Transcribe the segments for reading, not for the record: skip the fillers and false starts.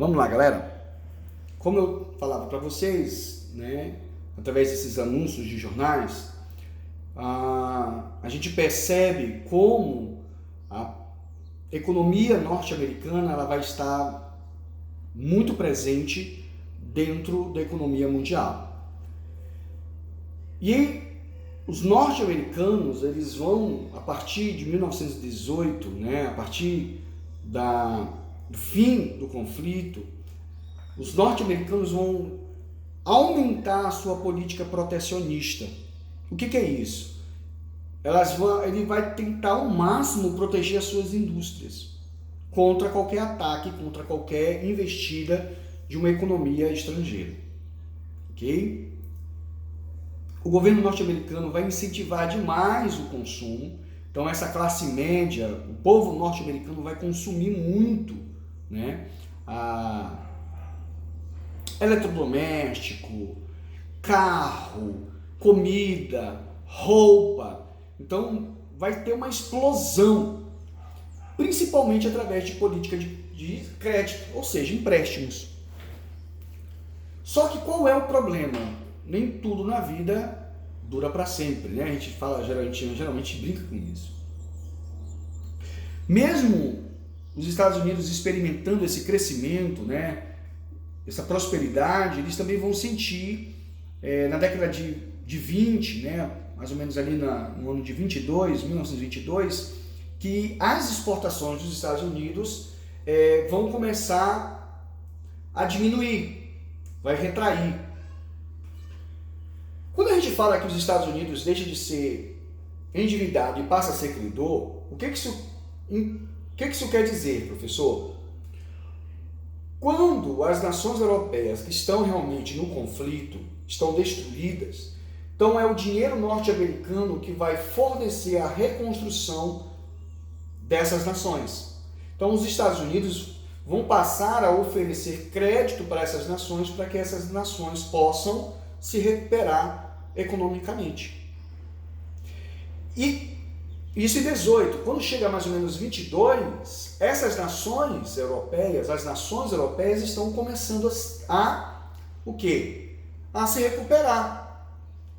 Vamos lá, galera. Como eu falava para vocês, né, através desses anúncios de jornais, a gente percebe como a economia norte-americana ela vai estar muito presente dentro da economia mundial. E os norte-americanos, eles vão, a partir de 1918, né, a partir do fim do conflito, os norte-americanos vão aumentar a sua política protecionista. O que é isso? Ele vai tentar ao máximo proteger as suas indústrias contra qualquer ataque, contra qualquer investida de uma economia estrangeira. Ok? O governo norte-americano vai incentivar demais o consumo. Então essa classe média, o povo norte-americano vai consumir muito, né? Eletrodoméstico, carro, comida, roupa. Então vai ter uma explosão, principalmente através de política de crédito, ou seja, empréstimos. Só que qual é o problema? Nem tudo na vida dura para sempre, né? A gente fala, geralmente brinca com isso. Mesmo os Estados Unidos experimentando esse crescimento, né, essa prosperidade, eles também vão sentir na década de 20, né, mais ou menos ali no ano de 1922, que as exportações dos Estados Unidos vão começar a diminuir, vai retrair. Quando a gente fala que os Estados Unidos deixa de ser endividado e passa a ser credor, o que isso quer dizer, professor? Quando as nações europeias que estão realmente no conflito estão destruídas, então é o dinheiro norte-americano que vai fornecer a reconstrução dessas nações. Então os Estados Unidos vão passar a oferecer crédito para essas nações para que essas nações possam se recuperar economicamente. E isso em 18, quando chega mais ou menos 22, as nações europeias estão começando o quê? A se recuperar.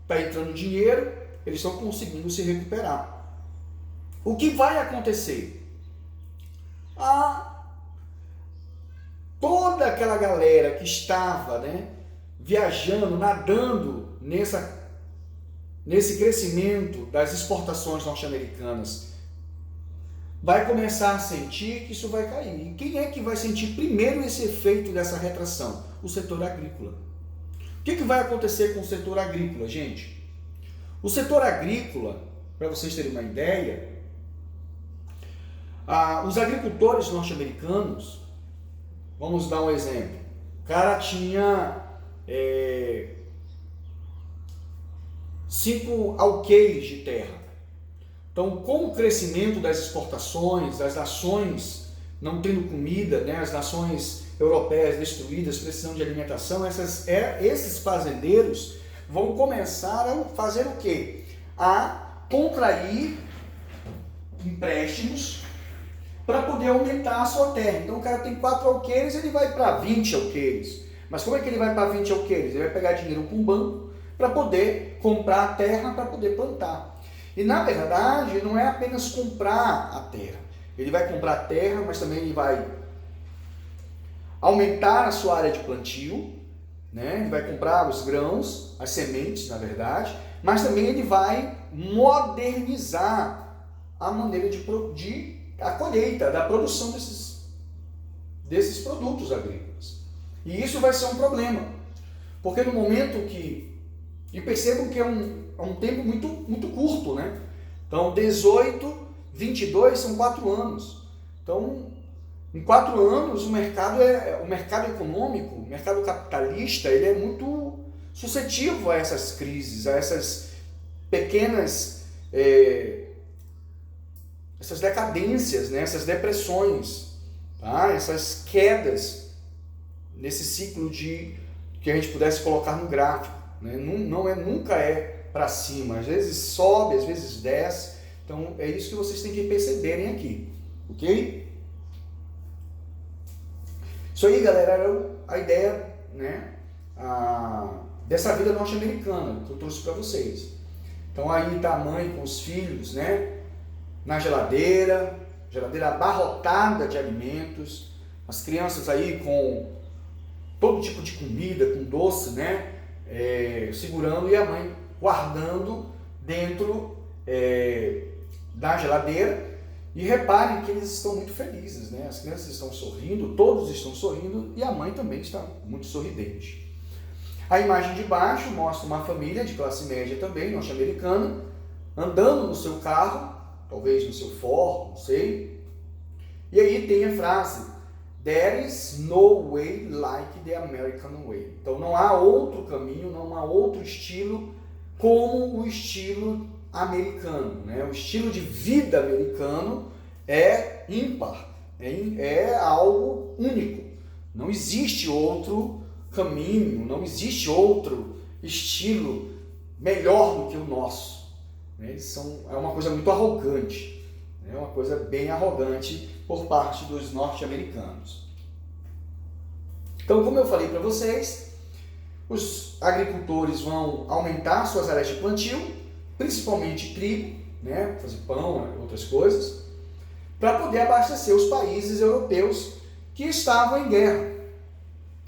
Está entrando dinheiro, eles estão conseguindo se recuperar. O que vai acontecer? Toda aquela galera que estava, né, viajando, nadando nesse crescimento das exportações norte-americanas, vai começar a sentir que isso vai cair. E quem é que vai sentir primeiro esse efeito dessa retração? O setor agrícola. O que vai acontecer com o setor agrícola, gente? O setor agrícola, para vocês terem uma ideia, os agricultores norte-americanos, vamos dar um exemplo. O cara tinha 5 alqueires de terra. Então, com o crescimento das exportações, as nações não tendo comida, né, as nações europeias destruídas, precisando de alimentação, esses fazendeiros vão começar a fazer o quê? A contrair empréstimos para poder aumentar a sua terra. Então, o cara tem 4 alqueires, ele vai para 20 alqueires. Mas como é que ele vai para 20 alqueires? Ele vai pegar dinheiro com o banco para poder comprar a terra, para poder plantar. E, na verdade, não é apenas comprar a terra. Ele vai comprar a terra, mas também ele vai aumentar a sua área de plantio, né? Ele vai comprar os grãos, as sementes, na verdade, mas também ele vai modernizar a maneira a colheita, da produção desses produtos agrícolas. E isso vai ser um problema, porque no momento e percebam que é um tempo muito, muito curto, né? Então, 18, 22 são 4 anos. Então, em 4 anos, o mercado econômico, o mercado capitalista, ele é muito suscetível a essas crises, a essas pequenas, essas decadências, né? Essas depressões, tá? Essas quedas nesse ciclo que a gente pudesse colocar no gráfico, né? Nunca é para cima, às vezes sobe, às vezes desce. Então é isso que vocês têm que perceberem aqui, ok? Isso aí, galera, era a ideia, né, dessa vida norte-americana que eu trouxe para vocês. Então aí tá a mãe com os filhos, né, na geladeira abarrotada de alimentos, as crianças aí com todo tipo de comida, com doce, né, segurando, e a mãe guardando dentro da geladeira. E reparem que eles estão muito felizes, né? As crianças estão sorrindo, todos estão sorrindo, e a mãe também está muito sorridente. A imagem de baixo mostra uma família de classe média também, norte-americana, andando no seu carro, talvez no seu Ford, não sei. E aí tem a frase: "There is no way like the American way". Então não há outro caminho, não há outro estilo como o estilo americano, né? O estilo de vida americano é ímpar, é algo único. Não existe outro caminho, não existe outro estilo melhor do que o nosso. É uma coisa muito arrogante, é uma coisa bem arrogante por parte dos norte-americanos. Então, como eu falei para vocês, os agricultores vão aumentar suas áreas de plantio, principalmente trigo, né, fazer pão, outras coisas, para poder abastecer os países europeus que estavam em guerra.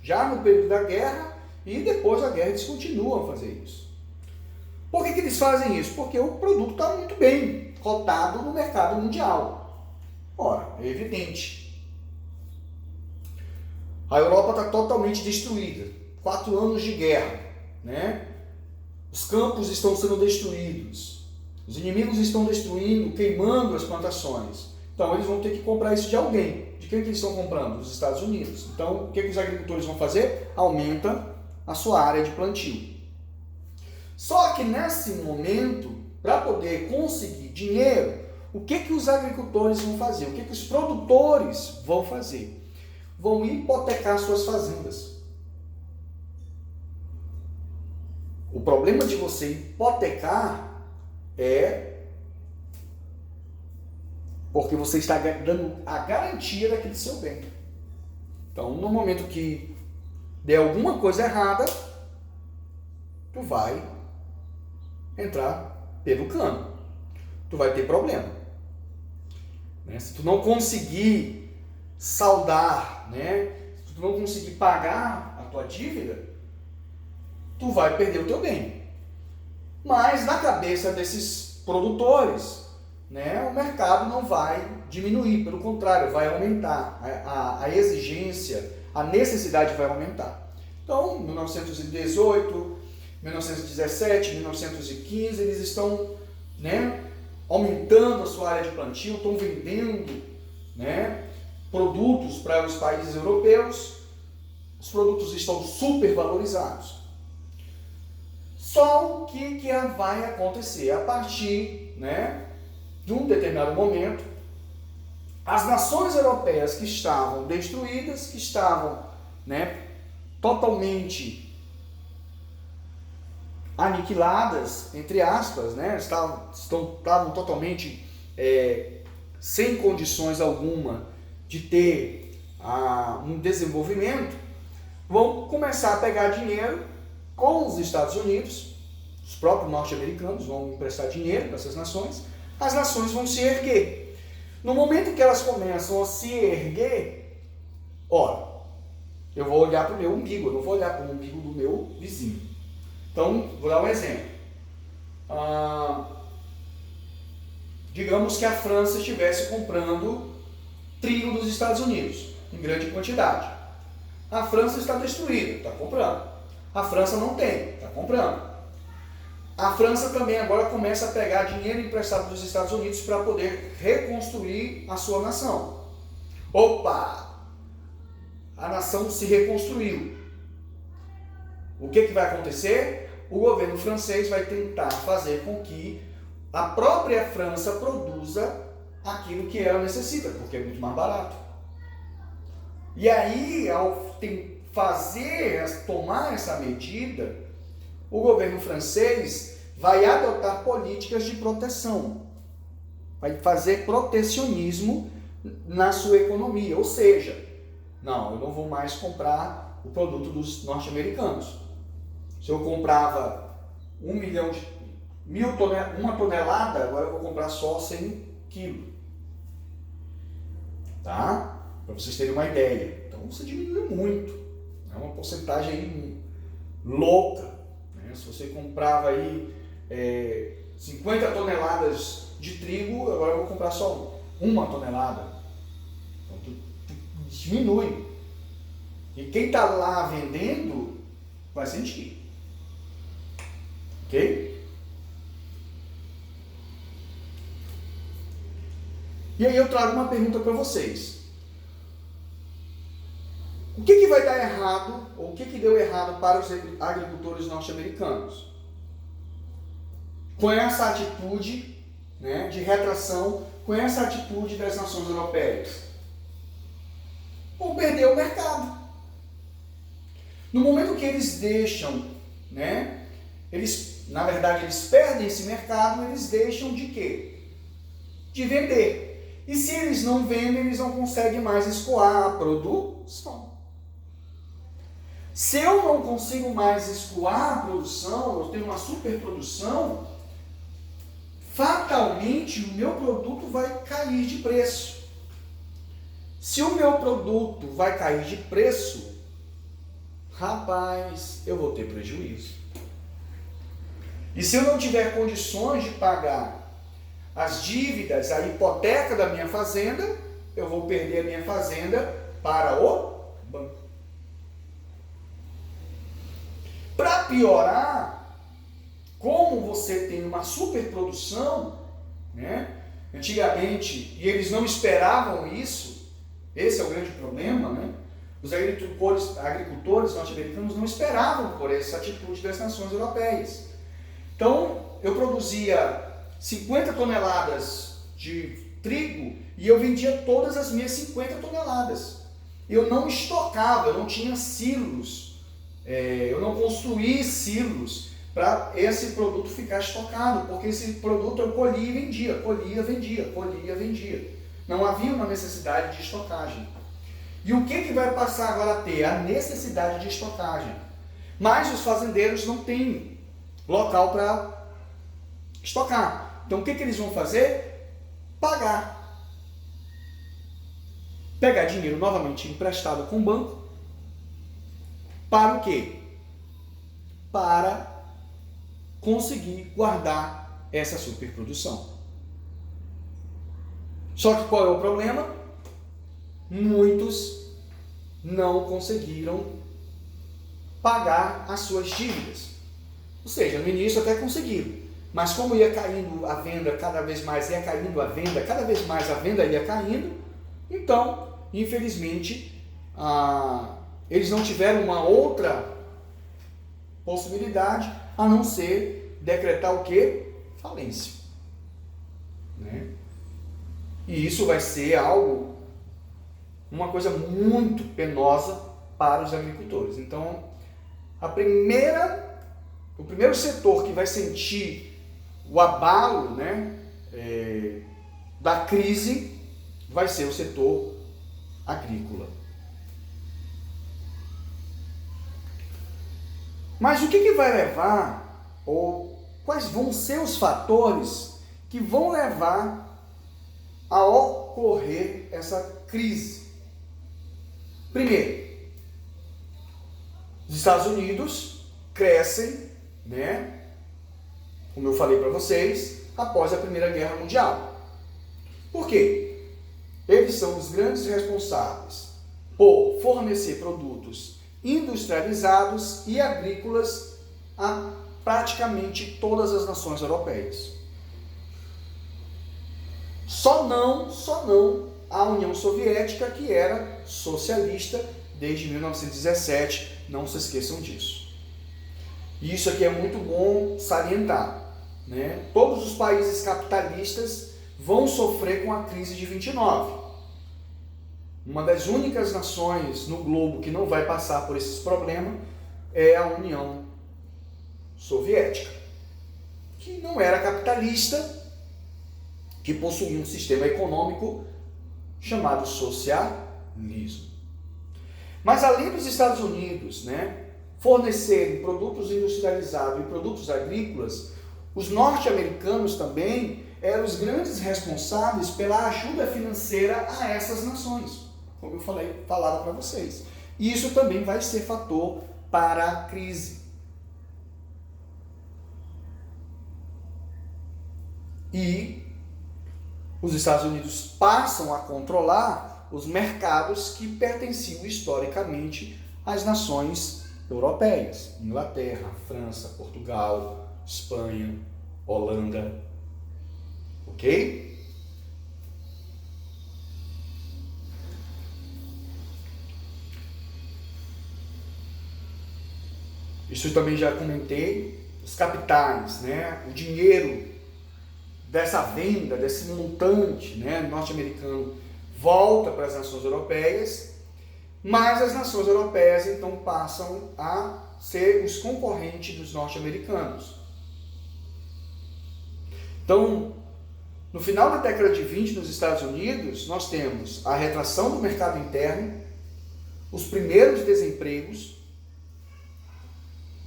Já no período da guerra e depois da guerra eles continuam a fazer isso. Por que eles fazem isso? Porque o produto está muito bem cotado no mercado mundial. Ora, é evidente. A Europa está totalmente destruída. 4 anos de guerra, né? Os campos estão sendo destruídos, os inimigos estão destruindo, queimando as plantações. Então eles vão ter que comprar isso de alguém. De quem que eles estão comprando? Dos Estados Unidos. Então o que os agricultores vão fazer? Aumenta a sua área de plantio. Só que nesse momento, para poder conseguir dinheiro, o que os agricultores vão fazer? O que os produtores vão fazer? Vão hipotecar suas fazendas. O problema de você hipotecar é porque você está dando a garantia daquele seu bem. Então, no momento que der alguma coisa errada, tu vai entrar pelo cano. Tu vai ter problema. Se tu não conseguir saldar, se tu não conseguir pagar a tua dívida, tu vai perder o teu bem. Mas na cabeça desses produtores, o mercado não vai diminuir, pelo contrário, vai aumentar. A exigência, a necessidade vai aumentar. Então, 1918, 1917, 1915, eles estão aumentando a sua área de plantio, estão vendendo produtos para os países europeus. Os produtos estão super valorizados. Só o que vai acontecer? A partir de um determinado momento, as nações europeias que estavam destruídas, que estavam totalmente aniquiladas, entre aspas, estavam totalmente sem condições alguma de ter um desenvolvimento, vão começar a pegar dinheiro com os Estados Unidos. Os próprios norte-americanos vão emprestar dinheiro para essas nações, as nações vão se erguer. No momento que elas começam a se erguer, eu vou olhar para o meu umbigo, eu não vou olhar para o umbigo do meu vizinho. Então, vou dar um exemplo. Digamos que a França estivesse comprando trigo dos Estados Unidos, em grande quantidade. A França está destruída, está comprando. A França não tem, está comprando. A França também agora começa a pegar dinheiro emprestado dos Estados Unidos para poder reconstruir a sua nação. Opa! A nação se reconstruiu. O que vai acontecer? O governo francês vai tentar fazer com que a própria França produza aquilo que ela necessita, porque é muito mais barato. E aí, ao tomar essa medida, o governo francês vai adotar políticas de proteção, vai fazer protecionismo na sua economia, ou seja, Não, eu não vou mais comprar o produto dos norte-americanos. Se eu comprava 1 tonelada, agora eu vou comprar só 100 quilos. Tá? Para vocês terem uma ideia. Então você diminuiu muito. É uma porcentagem aí louca. Né? Se você comprava aí 50 toneladas de trigo, agora eu vou comprar só 1 tonelada. Então tu diminui. E quem está lá vendendo vai sentir. Ok? E aí eu trago uma pergunta para vocês. O que vai dar errado, ou o que deu errado para os agricultores norte-americanos? Com essa atitude, né, de retração, com essa atitude das nações europeias? Vão perder o mercado. No momento que eles deixam, né, na verdade eles perdem esse mercado, eles deixam de quê? De vender. E se eles não vendem, eles não conseguem mais escoar a produção. Se eu não consigo mais escoar a produção, eu tenho uma superprodução, fatalmente o meu produto vai cair de preço. Se o meu produto vai cair de preço, rapaz, eu vou ter prejuízo. E se eu não tiver condições de pagar as dívidas, a hipoteca da minha fazenda, eu vou perder a minha fazenda para o banco. Para piorar, como você tem uma superprodução, né? Antigamente, e eles não esperavam isso, esse é o grande problema, né? Os agricultores norte-americanos não esperavam por essa atitude das nações europeias. Então, eu produzia 50 toneladas de trigo e eu vendia todas as minhas 50 toneladas. Eu não estocava, eu não tinha silos. Eu não construí silos para esse produto ficar estocado, porque esse produto eu colhia e vendia, colhia, vendia, colhia, vendia. Não havia uma necessidade de estocagem. E o que vai passar agora a ter? A necessidade de estocagem. Mas os fazendeiros não têm local para estocar. Então o que eles vão fazer? Pagar. Pegar dinheiro novamente emprestado com o banco. Para o quê? Para conseguir guardar essa superprodução. Só que qual é o problema? Muitos não conseguiram pagar as suas dívidas. Ou seja, no início até conseguiram, mas como ia caindo a venda cada vez mais, ia caindo a venda, cada vez mais a venda ia caindo, então, infelizmente, eles não tiveram uma outra possibilidade a não ser decretar o quê? Falência. Né? E isso vai ser uma coisa muito penosa para os agricultores. Então, o primeiro setor que vai sentir o abalo, né, da crise vai ser o setor agrícola. Mas o que vai levar, ou quais vão ser os fatores que vão levar a ocorrer essa crise? Primeiro, os Estados Unidos crescem, né, como eu falei para vocês, após a Primeira Guerra Mundial. Por quê? Eles são os grandes responsáveis por fornecer produtos industrializados e agrícolas a praticamente todas as nações europeias. Só não a União Soviética, que era socialista desde 1917, não se esqueçam disso. E isso aqui é muito bom salientar, né? Todos os países capitalistas vão sofrer com a crise de 29. Uma das únicas nações no globo que não vai passar por esses problemas é a União Soviética, que não era capitalista, que possuía um sistema econômico chamado socialismo. Mas além dos Estados Unidos, né, fornecerem produtos industrializados e produtos agrícolas, os norte-americanos também eram os grandes responsáveis pela ajuda financeira a essas nações, como eu falava para vocês. E isso também vai ser fator para a crise. E os Estados Unidos passam a controlar os mercados que pertenciam historicamente às nações europeias, Inglaterra, França, Portugal, Espanha, Holanda, ok? Isso eu também já comentei, os capitais, né? O dinheiro dessa venda, desse montante, né, norte-americano volta para as nações europeias, mas as nações europeias então passam a ser os concorrentes dos norte-americanos. Então, no final da década de 20 nos Estados Unidos, nós temos a retração do mercado interno, os primeiros desempregos,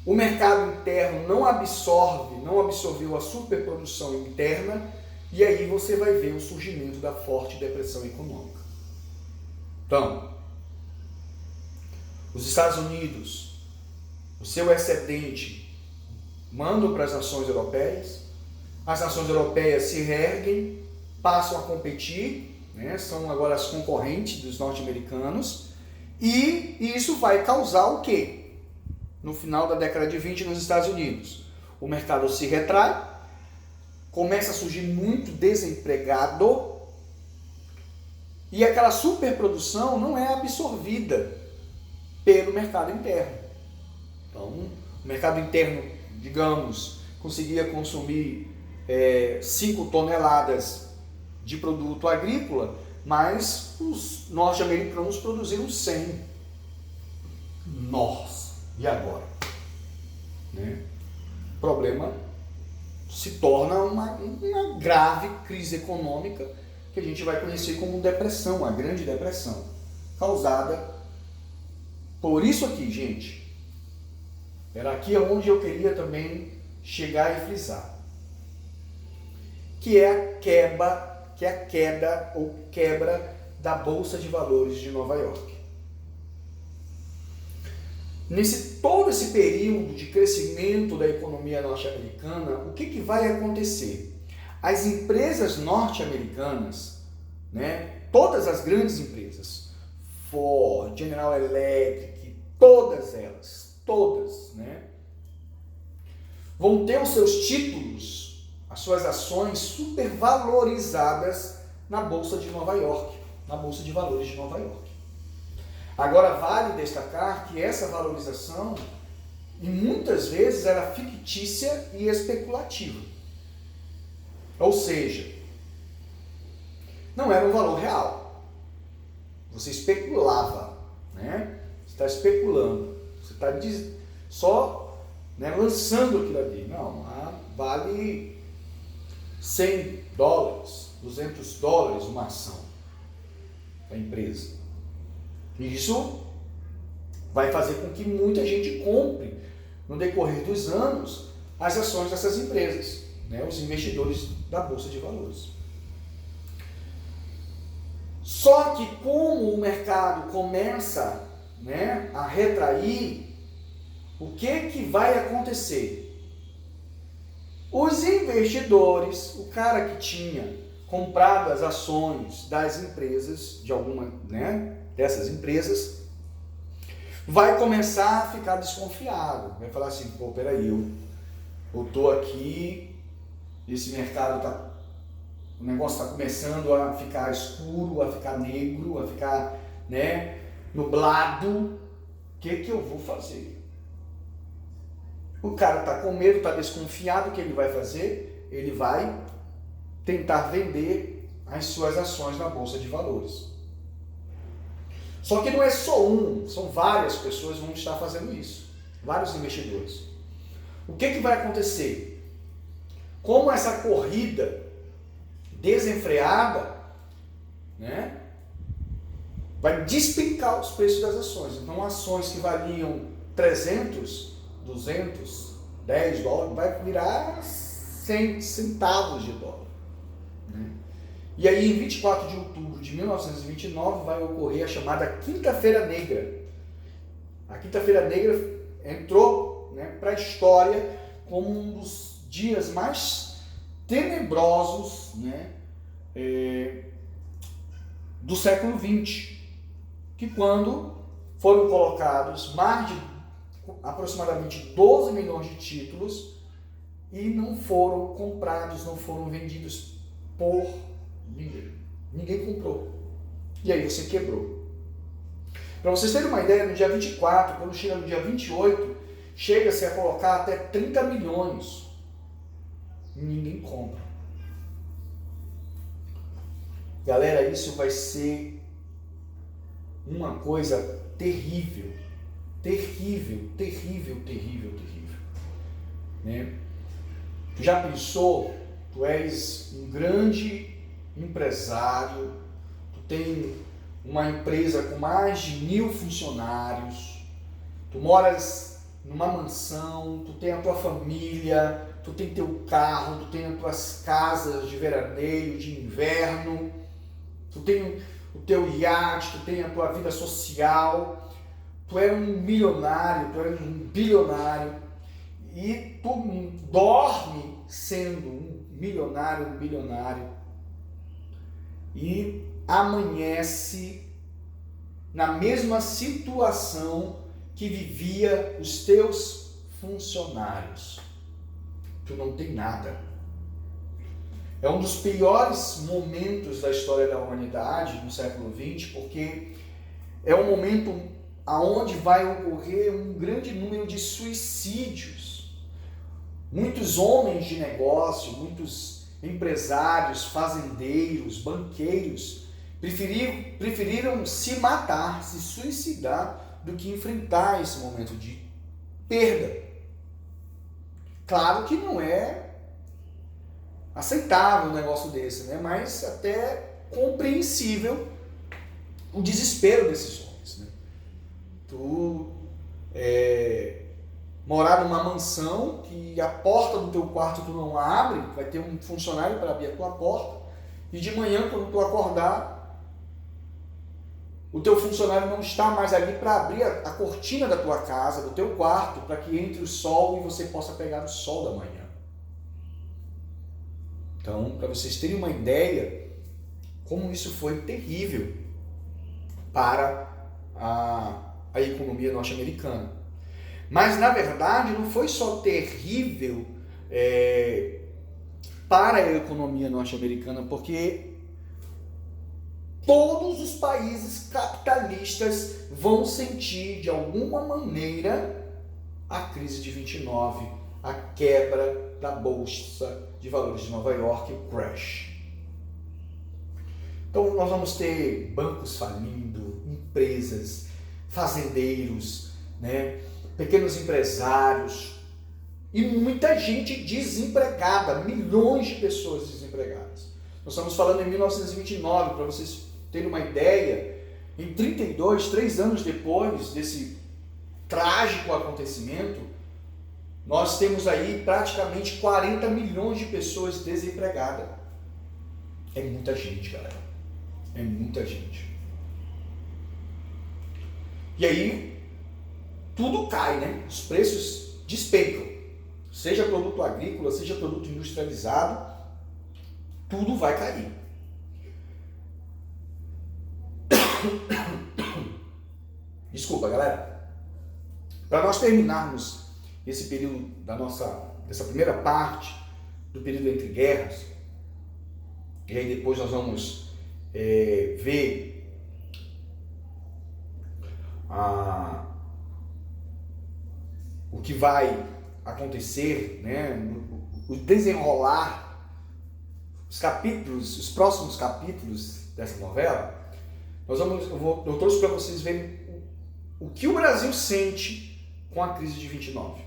o mercado interno não absorveu a superprodução interna, e aí você vai ver o surgimento da forte depressão econômica. Então, os Estados Unidos, o seu excedente, mandam para as nações europeias, as nações europeias se reerguem, passam a competir, né, são agora as concorrentes dos norte-americanos, e isso vai causar o quê? No final da década de 20 nos Estados Unidos, o mercado se retrai, começa a surgir muito desempregado e aquela superprodução não é absorvida pelo mercado interno. Então, o mercado interno, digamos, conseguia consumir 5 toneladas de produto agrícola, mas os norte-americanos produziram 100. Nossa! E agora? Né? O problema se torna uma grave crise econômica que a gente vai conhecer como depressão, a Grande Depressão, causada por isso aqui, gente. Era aqui onde eu queria também chegar e frisar. Que é a queda ou quebra da Bolsa de Valores de Nova York. Todo esse período de crescimento da economia norte-americana, o que vai acontecer? As empresas norte-americanas, né, todas as grandes empresas, Ford, General Electric, todas elas, né, vão ter os seus títulos, as suas ações supervalorizadas na Bolsa de Nova York, na Bolsa de Valores de Nova York. Agora, vale destacar que essa valorização, e muitas vezes, era fictícia e especulativa. Ou seja, não era um valor real. Você especulava, né? Você está especulando. Você está só, né, lançando aquilo ali. Não, vale $100, $200 uma ação da empresa. E isso vai fazer com que muita gente compre, no decorrer dos anos, as ações dessas empresas, né? Os investidores da Bolsa de Valores. Só que como o mercado começa, né, a retrair, o que vai acontecer? Os investidores, o cara que tinha comprado as ações das empresas, de alguma, né, dessas empresas, vai começar a ficar desconfiado. Vai falar assim, pô, peraí, eu tô aqui, esse mercado o negócio está começando a ficar escuro, a ficar negro, a ficar, né, nublado. O que eu vou fazer? O cara está com medo, está desconfiado, o que ele vai fazer? Ele vai tentar vender as suas ações na Bolsa de Valores. Só que não é só são várias pessoas que vão estar fazendo isso. Vários investidores. O que vai acontecer? Como essa corrida desenfreada, né, vai despencar os preços das ações. Então, ações que valiam 300, 200, 10 dólares, vai virar 100 centavos de dólar. Né? E aí, em 24 de outubro de 1929, vai ocorrer a chamada Quinta-feira Negra. A Quinta-feira Negra entrou, né, para a história como um dos dias mais tenebrosos, né, do século XX, que quando foram colocados mais de aproximadamente 12 milhões de títulos e não foram comprados, não foram vendidos por ninguém. Ninguém comprou. E aí você quebrou. Para vocês terem uma ideia, no dia 24, quando chega no dia 28, chega-se a colocar até 30 milhões. Ninguém compra. Galera, isso vai ser uma coisa terrível. Terrível, terrível, terrível, terrível. Né? Tu já pensou? Tu és um grande empresário, tu tem uma empresa com mais de 1000 funcionários, tu moras numa mansão, tu tem a tua família, tu tem teu carro, tu tem as tuas casas de veraneio, de inverno, tu tem o teu iate, tu tem a tua vida social, tu é um milionário, tu é um bilionário e tu dorme sendo um milionário, um bilionário e amanhece na mesma situação que vivia os teus funcionários. Tu não tem nada. É um dos piores momentos da história da humanidade no século XX, porque é um momento aonde vai ocorrer um grande número de suicídios. Muitos homens de negócio, muitos empresários, fazendeiros, banqueiros preferiram se matar, se suicidar, do que enfrentar esse momento de perda. Claro que não é aceitável um negócio desse, né? Mas até compreensível o desespero desses homens. Né? Tu morar numa mansão que a porta do teu quarto tu não abre, vai ter um funcionário para abrir a tua porta, e de manhã, quando tu acordar, o teu funcionário não está mais ali para abrir a cortina da tua casa, do teu quarto, para que entre o sol e você possa pegar o sol da manhã. Então, para vocês terem uma ideia, como isso foi terrível para a economia norte-americana. Mas, na verdade, não foi só terrível para a economia norte-americana, porque todos os países capitalistas vão sentir, de alguma maneira, a crise de 29, a quebra da Bolsa de Valores de Nova York, o crash. Então, nós vamos ter bancos falindo, empresas, fazendeiros, né, pequenos empresários e muita gente desempregada, milhões de pessoas desempregadas. Nós estamos falando em 1929, para vocês terem uma ideia, em 32, 3 anos depois desse trágico acontecimento, nós temos aí praticamente 40 milhões de pessoas desempregadas. É muita gente, galera. É muita gente. E aí, tudo cai, né? Os preços despencam. Seja produto agrícola, seja produto industrializado, tudo vai cair. Desculpa, galera. Para nós terminarmos esse período dessa primeira parte do período entre guerras, e aí depois nós vamos ver o que vai acontecer, né, o desenrolar, os próximos capítulos dessa novela. Eu trouxe para vocês verem o que o Brasil sente com a crise de 29.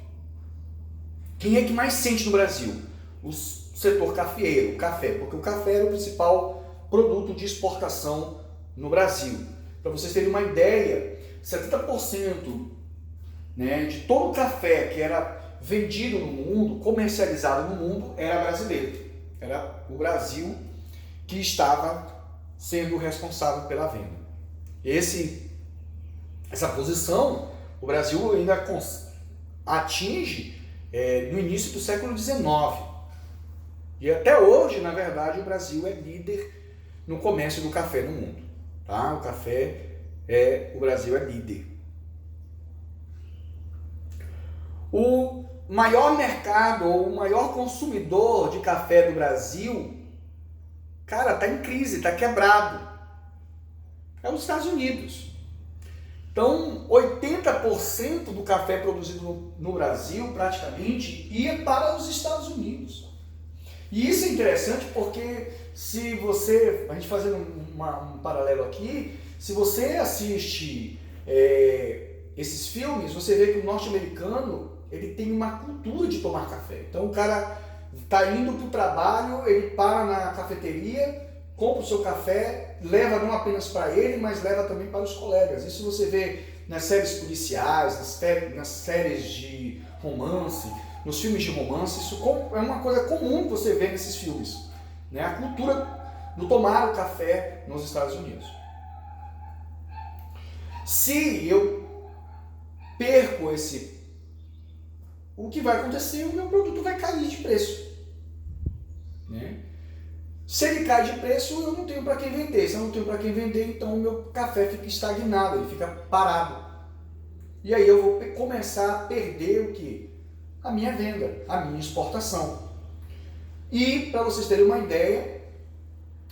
Quem é que mais sente no Brasil? O setor cafeeiro, o café, porque o café era o principal produto de exportação no Brasil. Para vocês terem uma ideia, 70%, né, de todo o café que era vendido no mundo, comercializado no mundo, era brasileiro. Era o Brasil que estava sendo responsável pela venda. Essa posição, o Brasil ainda atinge no início do século XIX. E até hoje, na verdade, o Brasil é líder no comércio do café no mundo. Tá? O Brasil é líder. O maior mercado, ou o maior consumidor de café do Brasil, cara, está em crise, está quebrado. É os Estados Unidos. Então, 80% do café produzido no Brasil, praticamente, ia para os Estados Unidos. E isso é interessante porque, a gente fazendo um paralelo aqui, se você assiste esses filmes, você vê que o norte-americano, ele tem uma cultura de tomar café. Então, o cara está indo para o trabalho, ele para na cafeteria, compra o seu café, leva não apenas para ele, mas leva também para os colegas. Isso você vê nas séries policiais, nas séries de romance, nos filmes de romance. Isso é uma coisa comum que você vê nesses filmes, né? A cultura do tomar o café nos Estados Unidos. Se eu perco o que vai acontecer? O meu produto vai cair de preço, né? Se ele cai de preço, eu não tenho para quem vender. Se eu não tenho para quem vender, então o meu café fica estagnado, ele fica parado. E aí eu vou começar a perder o quê? A minha venda, a minha exportação. E, para vocês terem uma ideia,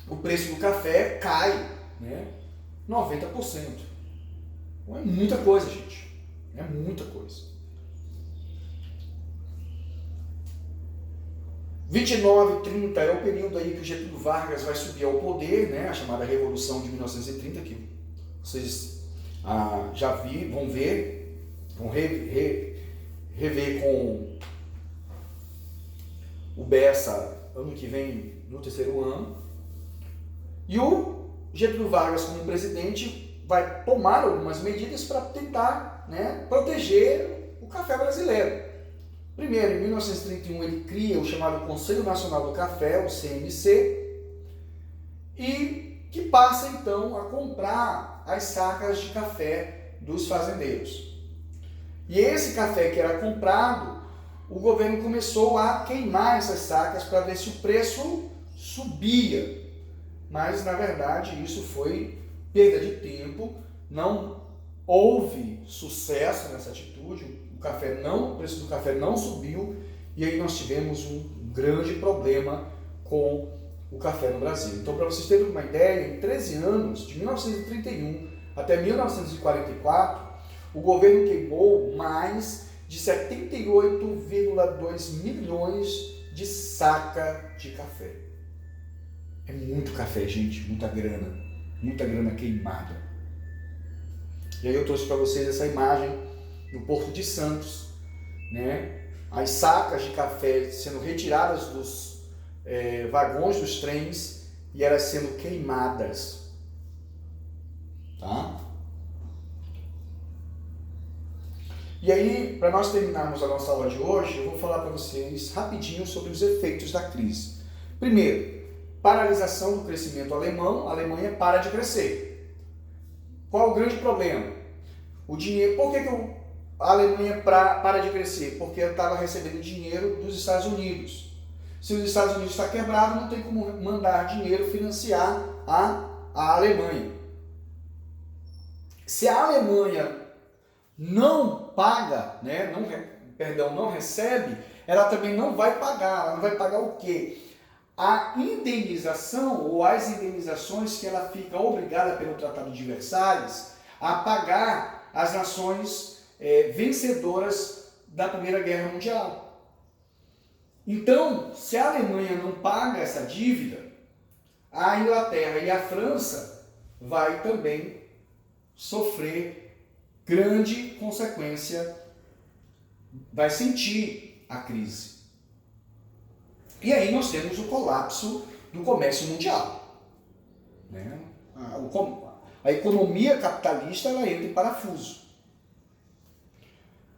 o preço do café cai, né, 90%. Então é muita coisa, gente. É muita coisa. 29, 30 é o período aí que o Getúlio Vargas vai subir ao poder, né? A chamada Revolução de 1930, que vocês vão rever com o Bessa ano que vem, no terceiro ano. E o Getúlio Vargas, como presidente, vai tomar algumas medidas para tentar, né, proteger o café brasileiro. Primeiro, em 1931, ele cria o chamado Conselho Nacional do Café, o CNC, e que passa então a comprar as sacas de café dos fazendeiros. E esse café que era comprado, o governo começou a queimar essas sacas para ver se o preço subia. Mas, na verdade, isso foi perda de tempo, não houve sucesso nessa atitude. O preço do café não subiu e aí nós tivemos um grande problema com o café no Brasil. Então, para vocês terem uma ideia, em 13 anos, de 1931 até 1944, o governo queimou mais de 78,2 milhões de saca de café. É muito café, gente, muita grana queimada. E aí eu trouxe para vocês essa imagem no Porto de Santos, né? As sacas de café sendo retiradas dos vagões dos trens e elas sendo queimadas, tá? E aí, para nós terminarmos a nossa aula de hoje, eu vou falar para vocês rapidinho sobre os efeitos da crise. Primeiro, paralisação do crescimento alemão, a Alemanha para de crescer. Qual é o grande problema? O dinheiro. Por que a Alemanha para de crescer? Porque ela estava recebendo dinheiro dos Estados Unidos. Se os Estados Unidos está quebrado, não tem como mandar dinheiro financiar a Alemanha. Se a Alemanha não paga, né, não recebe, ela também não vai pagar. Ela não vai pagar o quê? A indenização ou as indenizações que ela fica obrigada pelo Tratado de Versalhes a pagar às nações vencedoras da Primeira Guerra Mundial. Então, se a Alemanha não paga essa dívida, a Inglaterra e a França vai também sofrer grande consequência, vai sentir a crise. E aí nós temos o colapso do comércio mundial, né? a economia capitalista ela entra em parafuso.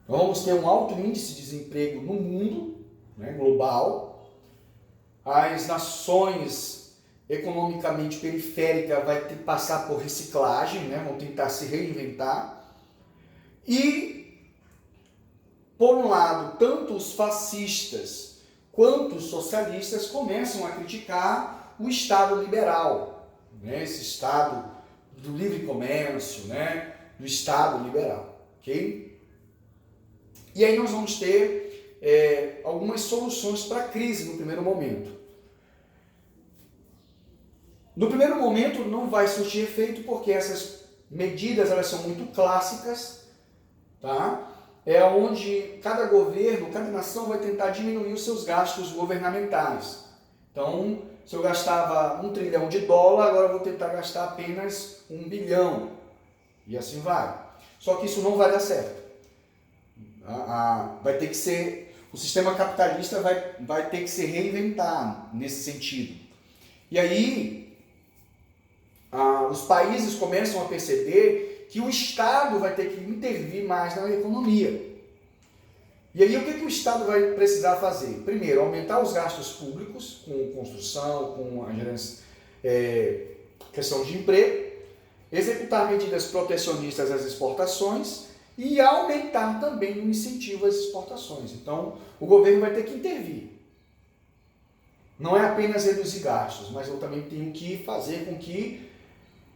Então, vamos ter um alto índice de desemprego no mundo, né, global. As nações economicamente periféricas vão ter que passar por reciclagem, né, vão tentar se reinventar. E, por um lado, tanto os fascistas quanto os socialistas começam a criticar o Estado liberal, né, esse Estado do livre comércio, né, do Estado liberal, ok? E aí nós vamos ter algumas soluções para a crise no primeiro momento. No primeiro momento não vai surtir efeito porque essas medidas elas são muito clássicas, tá? É onde cada governo, cada nação vai tentar diminuir os seus gastos governamentais. Então, se eu gastava $1 trilhão, agora eu vou tentar gastar apenas 1 bilhão. E assim vai. Só que isso não vai dar certo. Vai ter que ser, o sistema capitalista vai ter que se reinventar nesse sentido. E aí, os países começam a perceber que o Estado vai ter que intervir mais na economia. E aí, o que o Estado vai precisar fazer? Primeiro, aumentar os gastos públicos, com construção, com a gerência, questão de emprego, executar medidas protecionistas às exportações e aumentar também o incentivo às exportações. Então, o governo vai ter que intervir. Não é apenas reduzir gastos, mas eu também tenho que fazer com que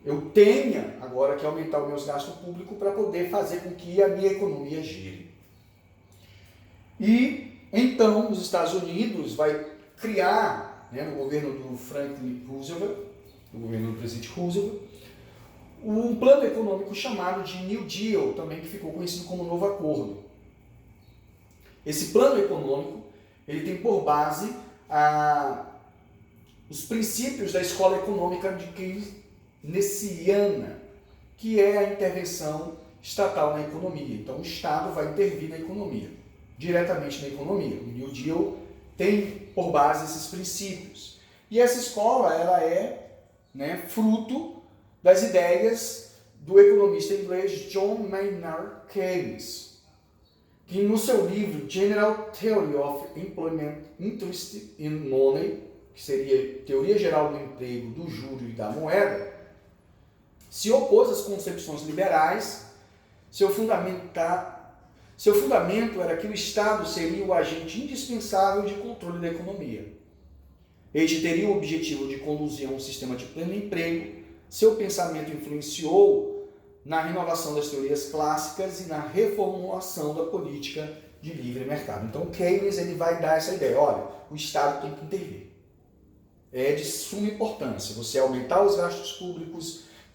eu tenha agora que aumentar os meus gastos públicos para poder fazer com que a minha economia gire. E, então, os Estados Unidos vai criar, né, no governo do Franklin Roosevelt, no governo do presidente Roosevelt, um plano econômico chamado de New Deal, também que ficou conhecido como Novo Acordo. Esse plano econômico ele tem por base os princípios da escola econômica de keynesiana, que é a intervenção estatal na economia. Então, o Estado vai intervir na economia, diretamente na economia. O New Deal tem por base esses princípios. E essa escola ela é, né, fruto das ideias do economista inglês John Maynard Keynes, que no seu livro General Theory of Employment, Interest in Money, que seria Teoria Geral do Emprego, do Juro e da Moeda, se opôs às concepções liberais. Seu fundamento era que o Estado seria o agente indispensável de controle da economia. Este teria o objetivo de conduzir a um sistema de pleno emprego. Seu pensamento influenciou na renovação das teorias clássicas e na reformulação da política de livre mercado. Então, Keynes ele vai dar essa ideia, olha, o Estado tem que intervir. É de suma importância você aumentar os gastos públicos,